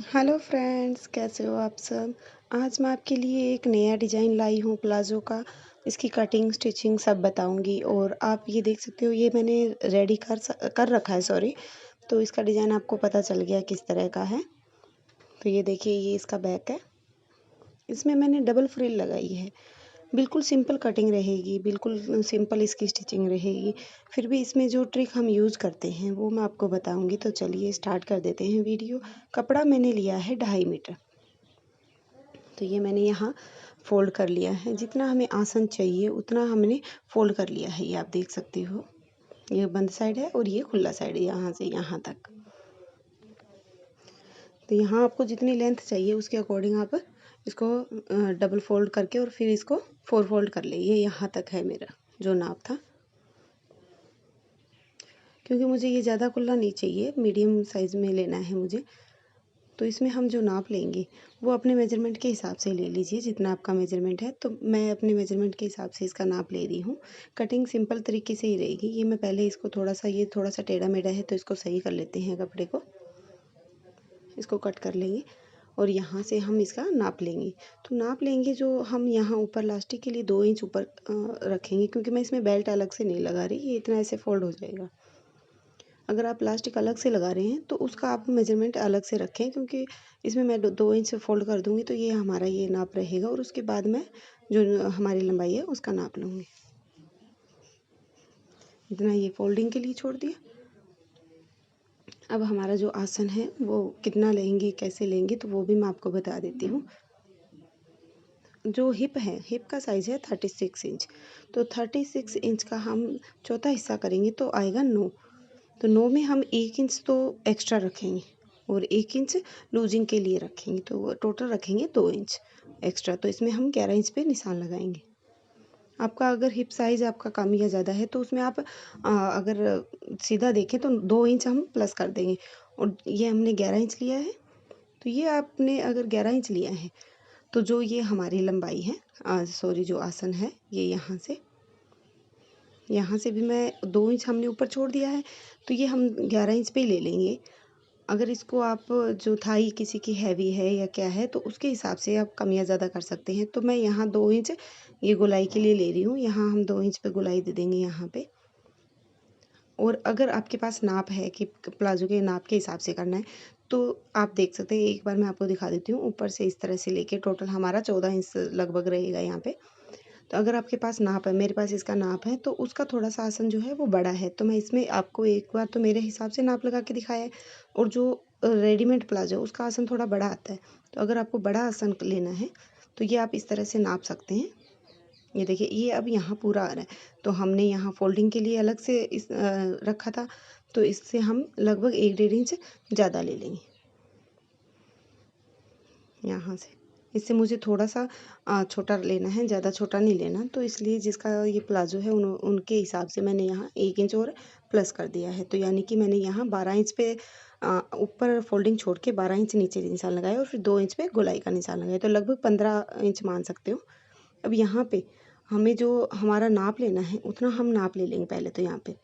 Hello friends, कैसे हो आप सब। आज मैं आपके लिए एक नया डिज़ाइन लाई हूँ प्लाज़ो का। इसकी कटिंग स्टिचिंग सब बताऊंगी और आप ये देख सकते हो, ये मैंने रेडी कर रखा है, सॉरी। तो इसका डिज़ाइन आपको पता चल गया किस तरह का है। तो ये देखिए, ये इसका बैक है। इसमें मैंने डबल फ्रिल लगाई है। बिल्कुल सिंपल कटिंग रहेगी, बिल्कुल सिंपल इसकी स्टिचिंग रहेगी। फिर भी इसमें जो ट्रिक हम यूज़ करते हैं वो मैं आपको बताऊंगी। तो चलिए स्टार्ट कर देते हैं वीडियो। कपड़ा मैंने लिया है 2.5 मीटर। तो ये मैंने यहाँ फ़ोल्ड कर लिया है। जितना हमें आसन चाहिए उतना हमने फ़ोल्ड कर लिया है। ये आप देख सकते हो, ये बंद साइड है और ये खुला साइड है, यहाँ से यहाँ तक। तो यहाँ आपको जितनी लेंथ चाहिए उसके अकॉर्डिंग आप इसको डबल फोल्ड करके और फिर इसको 4 फोल्ड कर ले। ये यहाँ तक है मेरा जो नाप था, क्योंकि मुझे ये ज़्यादा खुला नहीं चाहिए, मीडियम साइज़ में लेना है मुझे। तो इसमें हम जो नाप लेंगे वो अपने मेजरमेंट के हिसाब से ले लीजिए, जितना आपका मेजरमेंट है। तो मैं अपने मेजरमेंट के हिसाब से इसका नाप ले रही हूँ। कटिंग सिंपल तरीके से ही रहेगी। ये मैं पहले इसको थोड़ा सा, ये थोड़ा सा टेढ़ा मेढ़ा है तो इसको सही कर लेते हैं। कपड़े को इसको कट कर लेंगे और यहाँ से हम इसका नाप लेंगे। तो नाप लेंगे जो हम यहाँ ऊपर लास्टिक के लिए 2 इंच ऊपर रखेंगे, क्योंकि मैं इसमें बेल्ट अलग से नहीं लगा रही, ये इतना ऐसे फोल्ड हो जाएगा। अगर आप प्लास्टिक अलग से लगा रहे हैं तो उसका आप मेजरमेंट अलग से रखें, क्योंकि इसमें मैं 2 इंच फोल्ड कर दूंगी तो ये हमारा ये नाप रहेगा और उसके बाद मैं जो हमारी लंबाई है उसका नाप लूँगी। इतना ये फोल्डिंग के लिए छोड़ दिया। अब हमारा जो आसन है वो कितना लेंगे, कैसे लेंगे, तो वो भी मैं आपको बता देती हूँ। जो हिप है, हिप का साइज़ है 36 इंच। तो 36 इंच का हम चौथा हिस्सा करेंगे तो आएगा 9। तो 9 में हम 1 इंच तो एक्स्ट्रा रखेंगे और 1 इंच लूजिंग के लिए रखेंगे, तो टोटल रखेंगे 2 इंच एक्स्ट्रा। तो इसमें हम 11 इंच पे निशान लगाएंगे। आपका अगर हिप साइज़ आपका कम या ज़्यादा है तो उसमें आप अगर सीधा देखें तो 2 इंच हम प्लस कर देंगे। और ये हमने 11 इंच लिया है। तो ये आपने अगर 11 इंच लिया है तो जो ये हमारी लंबाई है, सॉरी, जो आसन है ये यहाँ से भी मैं 2 इंच हमने ऊपर छोड़ दिया है। तो ये हम 11 इंच पे ही ले लेंगे। अगर इसको आप, जो थाई किसी की हैवी है या क्या है, तो उसके हिसाब से आप कम या ज़्यादा कर सकते हैं। तो मैं यहाँ 2 इंच ये गोलाई के लिए ले रही हूँ। यहाँ हम 2 इंच पे गोलाई दे देंगे यहाँ पे। और अगर आपके पास नाप है कि प्लाजो के नाप के हिसाब से करना है तो आप देख सकते हैं। एक बार मैं आपको दिखा देती हूँ। ऊपर से इस तरह से लेके टोटल हमारा 14 इंच लगभग रहेगा यहाँ पे। तो अगर आपके पास नाप है, मेरे पास इसका नाप है, तो उसका थोड़ा सा आसन जो है वो बड़ा है। तो मैं इसमें आपको एक बार तो मेरे हिसाब से नाप लगा के दिखाया है। और जो रेडीमेड प्लाजो है उसका आसन थोड़ा बड़ा आता है। तो अगर आपको बड़ा आसन लेना है तो ये आप इस तरह से नाप सकते हैं। ये देखिए, ये अब यहाँ पूरा आ रहा है। तो हमने यहाँ फोल्डिंग के लिए अलग से रखा था, तो इससे हम लगभग 1-1.5 इंच ज़्यादा ले लेंगे यहाँ से। इससे मुझे थोड़ा सा छोटा लेना है, ज़्यादा छोटा नहीं लेना। तो इसलिए जिसका ये प्लाजो है उनके हिसाब से मैंने यहाँ 1 इंच और प्लस कर दिया है। तो यानी कि मैंने यहाँ 12 इंच पे ऊपर फोल्डिंग छोड़ के 12 इंच नीचे निशान लगाया और फिर 2 इंच पे गोलाई का निशान लगाया। तो लगभग 15 इंच मान सकते हो। अब यहाँ पे हमें जो हमारा नाप लेना है उतना हम नाप ले लेंगे। पहले तो यहाँ पे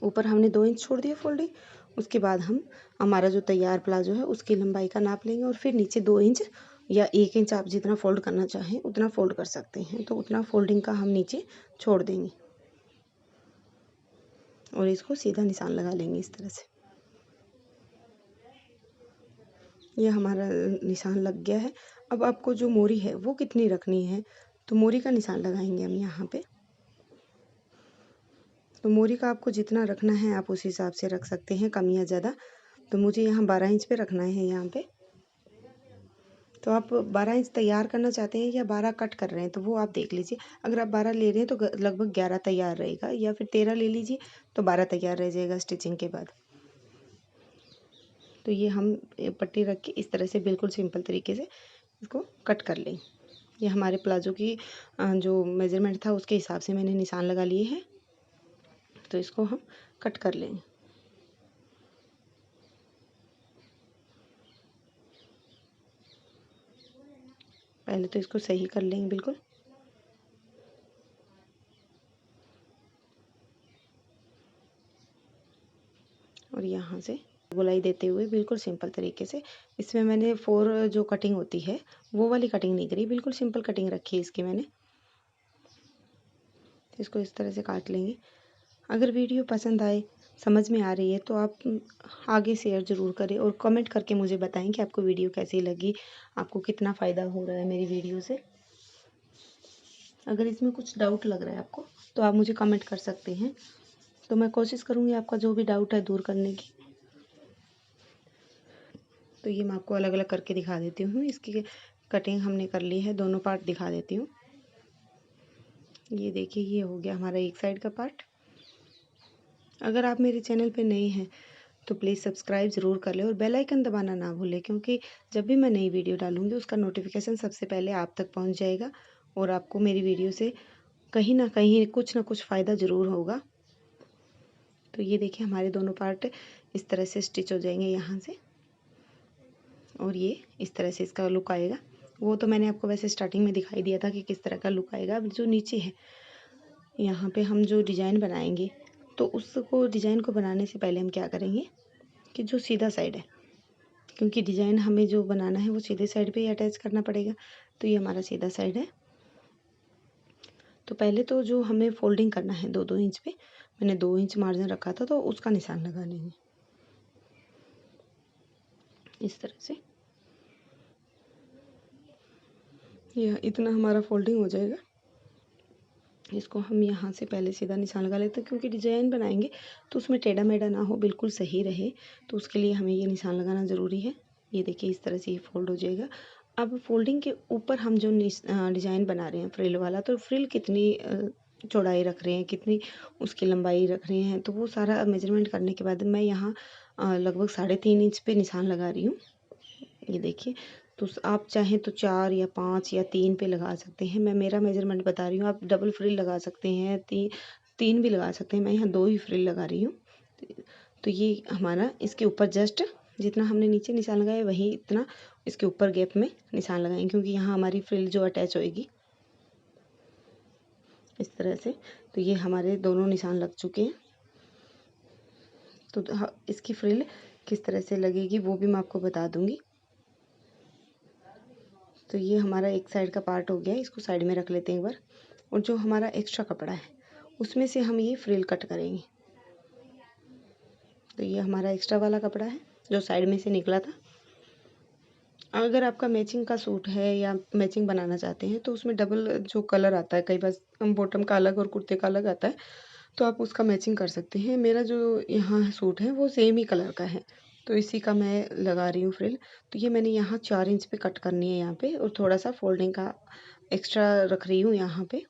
ऊपर हमने 2 इंच छोड़ दिया फोल्डिंग। उसके बाद हम हमारा जो तैयार प्लाजो है उसकी लंबाई का नाप लेंगे और फिर नीचे 2 इंच या 1 इंच आप जितना फोल्ड करना चाहें उतना फोल्ड कर सकते हैं। तो उतना फोल्डिंग का हम नीचे छोड़ देंगे और इसको सीधा निशान लगा लेंगे इस तरह से। ये हमारा निशान लग गया है। अब आपको जो मोरी है वो कितनी रखनी है, तो मोरी का निशान लगाएंगे हम यहाँ पे। तो मोरी का आपको जितना रखना है आप उस हिसाब से रख सकते हैं, कम या ज़्यादा। तो मुझे यहाँ 12 इंच पे रखना है यहाँ पे। तो आप 12 इंच तैयार करना चाहते हैं या 12 कट कर रहे हैं तो वो आप देख लीजिए। अगर आप 12 ले रहे हैं तो लगभग 11 तैयार रहेगा, या फिर 13 ले लीजिए तो 12 तैयार रह जाएगा स्टिचिंग के बाद। तो ये हम पट्टी रख के इस तरह से बिल्कुल सिंपल तरीके से इसको कट कर लें। ये हमारे प्लाजो की जो मेजरमेंट था उसके हिसाब से मैंने निशान लगा लिए हैं। तो इसको हम कट कर लेंगे। पहले तो इसको सही कर लेंगे बिल्कुल। और यहाँ से गोलाई देते हुए बिल्कुल सिंपल तरीके से। इसमें मैंने 4 जो कटिंग होती है वो वाली कटिंग नहीं करी, बिल्कुल सिंपल कटिंग रखी है इसकी मैंने। इसको इस तरह से काट लेंगे। अगर वीडियो पसंद आए, समझ में आ रही है तो आप आगे शेयर ज़रूर करें और कमेंट करके मुझे बताएं कि आपको वीडियो कैसी लगी, आपको कितना फ़ायदा हो रहा है मेरी वीडियो से। अगर इसमें कुछ डाउट लग रहा है आपको तो आप मुझे कमेंट कर सकते हैं, तो मैं कोशिश करूँगी आपका जो भी डाउट है दूर करने की। तो ये मैं आपको अलग अलग करके दिखा देती हूँ। इसकी कटिंग हमने कर ली है, दोनों पार्ट दिखा देती हूँ। ये देखिए, ये हो गया हमारा एक साइड का पार्ट। अगर आप मेरे चैनल पे नए हैं तो प्लीज़ सब्सक्राइब ज़रूर कर लें और बेल आइकन दबाना ना भूलें, क्योंकि जब भी मैं नई वीडियो डालूँगी उसका नोटिफिकेशन सबसे पहले आप तक पहुँच जाएगा और आपको मेरी वीडियो से कहीं ना कहीं कुछ ना कुछ फ़ायदा ज़रूर होगा। तो ये देखिए, हमारे दोनों पार्ट इस तरह से स्टिच हो जाएंगे यहाँ से, और ये इस तरह से इसका लुक आएगा। वो तो मैंने आपको वैसे स्टार्टिंग में दिखाई दिया था कि किस तरह का लुक आएगा। अब जो नीचे है, यहाँ पे हम जो डिज़ाइन बनाएंगे, तो उसको डिज़ाइन को बनाने से पहले हम क्या करेंगे कि जो सीधा साइड है, क्योंकि डिज़ाइन हमें जो बनाना है वो सीधे साइड पे ही अटैच करना पड़ेगा। तो ये हमारा सीधा साइड है। तो पहले तो जो हमें फोल्डिंग करना है 2-2 इंच पे, मैंने 2 इंच मार्जिन रखा था तो उसका निशान लगा लेंगे इस तरह से। यह इतना हमारा फोल्डिंग हो जाएगा। इसको हम यहाँ से पहले सीधा निशान लगा लेते हैं, क्योंकि डिजाइन बनाएंगे तो उसमें टेढ़ा मेढ़ा ना हो, बिल्कुल सही रहे, तो उसके लिए हमें ये निशान लगाना ज़रूरी है। ये देखिए, इस तरह से ये फोल्ड हो जाएगा। अब फोल्डिंग के ऊपर हम जो डिज़ाइन बना रहे हैं फ्रिल वाला, तो फ्रिल कितनी चौड़ाई रख रहे हैं, कितनी उसकी लंबाई रख रहे हैं, तो वो सारा मेजरमेंट करने के बाद मैं यहाँ लगभग 3.5 इंच पे निशान लगा रही हूँ। ये देखिए, तो आप चाहें तो 4 या 5 या 3 पे लगा सकते हैं। मैं मेरा मेजरमेंट बता रही हूँ, आप डबल फ्रिल लगा सकते हैं, 3 भी लगा सकते हैं। मैं यहाँ 2 ही फ्रिल लगा रही हूँ। तो ये हमारा इसके ऊपर जस्ट जितना हमने नीचे निशान लगाया वही इतना इसके ऊपर गैप में निशान लगाएंगे, क्योंकि यहाँ हमारी फ्रिल जो अटैच होएगी इस तरह से। तो ये हमारे दोनों निशान लग चुके हैं। तो इसकी फ्रिल किस तरह से लगेगी वो भी मैं आपको बता दूंगी। तो ये हमारा एक साइड का पार्ट हो गया, इसको साइड में रख लेते हैं एक बार। और जो हमारा एक्स्ट्रा कपड़ा है उसमें से हम ये फ्रिल कट करेंगे। तो ये हमारा एक्स्ट्रा वाला कपड़ा है जो साइड में से निकला था। अगर आपका मैचिंग का सूट है या मैचिंग बनाना चाहते हैं तो उसमें डबल जो कलर आता है, कई बार बॉटम का अलग और कुर्ते का अलग आता है, तो आप उसका मैचिंग कर सकते हैं। मेरा जो यहाँ सूट है वो सेम ही कलर का है, तो इसी का मैं लगा रही हूँ फ्रिल। तो ये मैंने यहाँ 4 इंच पे कट करनी है यहाँ पे, और थोड़ा सा फोल्डिंग का एक्स्ट्रा रख रही हूँ यहाँ पे,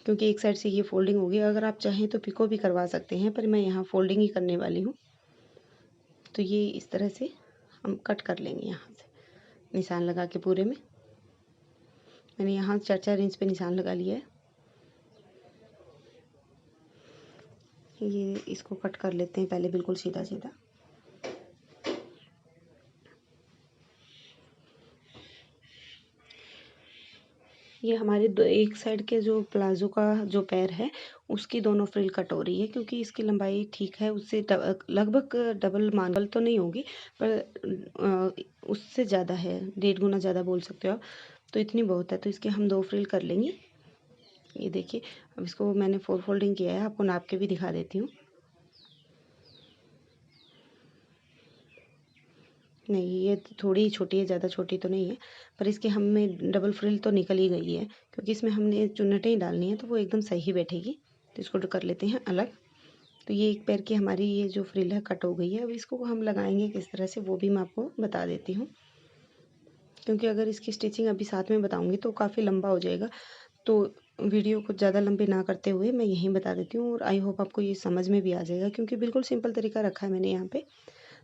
क्योंकि एक साइड से ये फोल्डिंग होगी। अगर आप चाहें तो पिको भी करवा सकते हैं, पर मैं यहाँ फोल्डिंग ही करने वाली हूँ। तो ये इस तरह से हम कट कर लेंगे यहाँ से निशान लगा के पूरे में। मैंने यहाँ 4-4 इंच पे निशान लगा लिया है। ये इसको कट कर लेते हैं पहले बिल्कुल सीधा सीधा। ये हमारे एक साइड के जो प्लाजो का जो पैर है उसकी दोनों फ्रिल कट हो रही है, क्योंकि इसकी लंबाई ठीक है, उससे लगभग डबल मानल तो नहीं होगी, पर उससे ज़्यादा है, 1.5 गुना ज़्यादा बोल सकते हो आप। तो इतनी बहुत है, तो इसके हम 2 फ्रिल कर लेंगे। ये देखिए, अब इसको मैंने 4 फोल्डिंग किया है, आपको नाप के भी दिखा देती हूँ। नहीं, ये थोड़ी छोटी है, ज़्यादा छोटी तो नहीं है, पर इसके हमें डबल फ्रिल तो निकल ही गई है, क्योंकि इसमें हमने चुन्नटें ही डालनी है तो वो एकदम सही बैठेगी। तो इसको कर लेते हैं अलग। तो ये एक पैर की हमारी ये जो फ्रिल है कट हो गई है। अब इसको हम लगाएंगे किस तरह से वो भी मैं आपको बता देती हूँ, क्योंकि अगर इसकी स्टिचिंग अभी साथ में बताऊँगी तो काफ़ी लंबा हो जाएगा। तो वीडियो को ज़्यादा लंबे ना करते हुए मैं यहीं बता देती हूँ, और आई होप आपको ये समझ में भी आ जाएगा, क्योंकि बिल्कुल सिंपल तरीका रखा है मैंने यहाँ पे।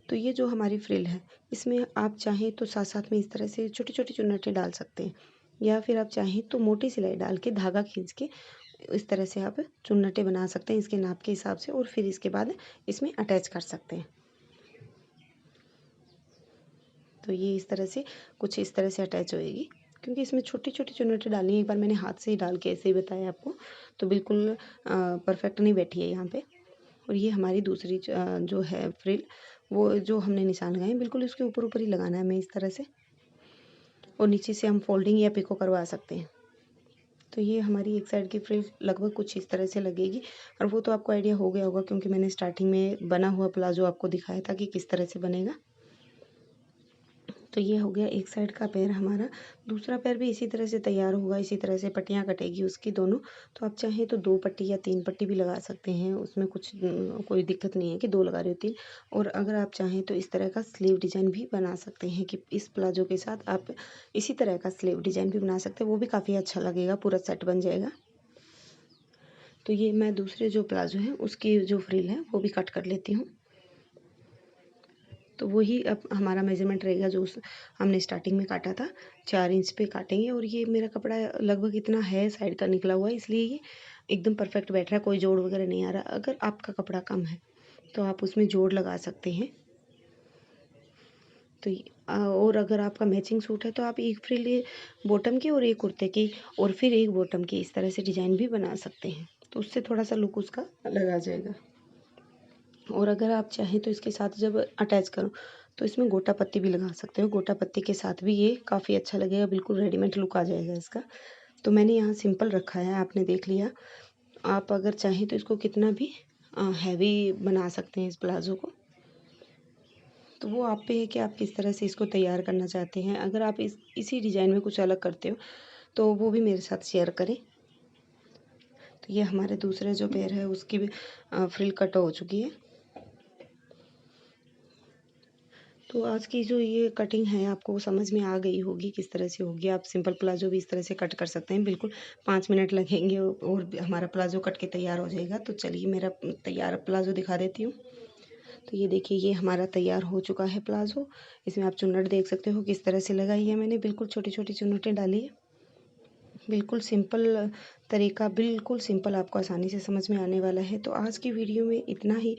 तो ये जो हमारी फ्रिल है इसमें आप चाहें तो साथ साथ में इस तरह से छोटी छोटी चुन्नटें डाल सकते हैं, या फिर आप चाहें तो मोटी सिलाई डाल के धागा खींच के इस तरह से आप चुन्नटें बना सकते हैं इसके नाप के हिसाब से, और फिर इसके बाद इसमें अटैच कर सकते हैं। तो ये इस तरह से कुछ इस तरह से अटैच होएगी, क्योंकि इसमें छोटी छोटी चुन्नटें डालनी है। एक बार मैंने हाथ से ही डाल के ऐसे ही बताया आपको, तो बिल्कुल परफेक्ट नहीं बैठी है यहाँ पे। और ये हमारी दूसरी जो है फ्रिल, वो जो हमने निशान लगाए बिल्कुल उसके ऊपर ऊपर ही लगाना है हमें इस तरह से, और नीचे से हम फोल्डिंग या पिको करवा सकते हैं। तो ये हमारी एक साइड की फ्रिल लगभग कुछ इस तरह से लगेगी, और वो तो आपको आइडिया हो गया होगा क्योंकि मैंने स्टार्टिंग में बना हुआ प्लाजो आपको दिखाया था कि किस तरह से बनेगा। तो ये हो गया एक साइड का पैर हमारा। दूसरा पैर भी इसी तरह से तैयार होगा, इसी तरह से पट्टियाँ कटेगी उसकी दोनों। तो आप चाहें तो 2 पट्टी या 3 पट्टी भी लगा सकते हैं, उसमें कुछ कोई दिक्कत नहीं है कि 2 लगा रहे हो 3। और अगर आप चाहें तो इस तरह का स्लीव डिज़ाइन भी बना सकते हैं कि इस प्लाजो के साथ आप इसी तरह का स्लीव डिज़ाइन भी बना सकते हैं, वो भी काफ़ी अच्छा लगेगा, पूरा सेट बन जाएगा। तो ये मैं दूसरे जो प्लाजो हैं उसकी जो फ्रिल है वो भी कट कर लेती हूँ। तो वही अब हमारा मेजरमेंट रहेगा जो हमने स्टार्टिंग में काटा था, 4 इंच पे काटेंगे। और ये मेरा कपड़ा लगभग इतना है साइड का निकला हुआ है, इसलिए ये एकदम परफेक्ट बैठ रहा है, कोई जोड़ वगैरह नहीं आ रहा। अगर आपका कपड़ा कम है तो आप उसमें जोड़ लगा सकते हैं। तो और अगर आपका मैचिंग सूट है तो आप एक फ्रिल बॉटम की और एक कुर्ते की और फिर एक बॉटम की इस तरह से डिज़ाइन भी बना सकते हैं, तो उससे थोड़ा सा लुक उसका अलग आ जाएगा। और अगर आप चाहें तो इसके साथ जब अटैच करो तो इसमें गोटा पत्ती भी लगा सकते हो, गोटा पत्ती के साथ भी ये काफ़ी अच्छा लगेगा, बिल्कुल रेडीमेड लुक आ जाएगा इसका। तो मैंने यहाँ सिंपल रखा है, आपने देख लिया। आप अगर चाहें तो इसको कितना भी हैवी बना सकते हैं इस प्लाज़ो को, तो वो आप पे है कि आप किस तरह से इसको तैयार करना चाहते हैं। अगर आप इसी डिज़ाइन में कुछ अलग करते हो तो वो भी मेरे साथ शेयर करें। तो ये हमारे दूसरे जो पैर है उसकी भी फ्रिल कट हो चुकी है। तो आज की जो ये कटिंग है आपको समझ में आ गई होगी किस तरह से होगी। आप सिंपल प्लाजो भी इस तरह से कट कर सकते हैं, बिल्कुल 5 मिनट लगेंगे और हमारा प्लाजो कट के तैयार हो जाएगा। तो चलिए मेरा तैयार प्लाजो दिखा देती हूँ। तो ये देखिए ये हमारा तैयार हो चुका है प्लाजो। इसमें आप चुन्नट देख सकते हो किस तरह से लगाई है मैंने, बिल्कुल छोटी छोटी चुन्नटें डाली है। बिल्कुल सिंपल तरीका, बिल्कुल सिंपल, आपको आसानी से समझ में आने वाला है। तो आज की वीडियो में इतना ही।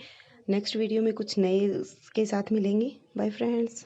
नेक्स्ट वीडियो में कुछ नए के साथ मिलेंगे। Bye friends.